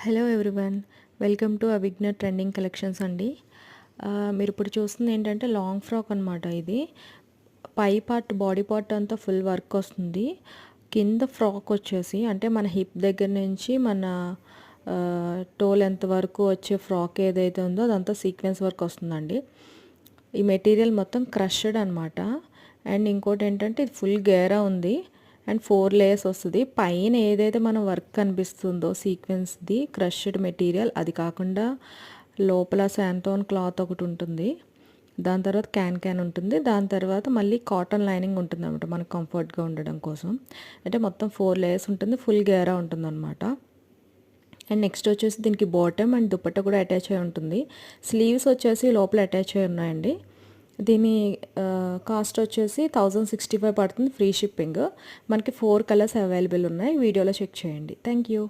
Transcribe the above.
Hello everyone, welcome to Avigna trending collections అండి. మీరు ఇప్పుడు చూస్తుంది ఏంటంటే లాంగ్ ఫ్రాక్ అనమాట. ఇది పై పార్ట్ బాడీ పార్ట్ అంతా ఫుల్ వర్క్ వస్తుంది. కింద ఫ్రాక్ వచ్చేసి అంటే మన హిప్ దగ్గర నుంచి మన టోల్ ఎంత వరకు వచ్చే ఫ్రాక్ ఏదైతే ఉందో అదంతా సీక్వెన్స్ వర్క్ వస్తుందండి. ఈ మెటీరియల్ మొత్తం క్రష్డ్ అనమాట. అండ్ ఇంకోటి ఏంటంటే ఇది ఫుల్ గేరా ఉంది అండ్ 4 లేయర్స్ వస్తుంది. పైన ఏదైతే మనం వర్క్ కనిపిస్తుందో సీక్వెన్స్ది క్రష్డ్ మెటీరియల్, అది కాకుండా లోపల శాంతోన్ క్లాత్ ఒకటి ఉంటుంది. దాని తర్వాత క్యాన్ ఉంటుంది. దాని తర్వాత మళ్ళీ కాటన్ లైనింగ్ ఉంటుంది అనమాట, మనకు కంఫర్ట్గా ఉండడం కోసం. అంటే మొత్తం 4 లేయర్స్ ఉంటుంది, ఫుల్ గేరా ఉంటుంది అనమాట. అండ్ నెక్స్ట్ వచ్చేసి దీనికి బాటమ్ అండ్ దుపట్టా కూడా అటాచ్ అయి ఉంటుంది. స్లీవ్స్ వచ్చేసి లోపల అటాచ్ అయి ఉన్నాయండి. దీని కాస్ట్ వచ్చేసి 1065 పడుతుంది, ఫ్రీ షిప్పింగ్. మనకి 4 కలర్స్ అవైలబుల్ ఉన్నాయి. వీడియోలో చెక్ చేయండి. Thank you.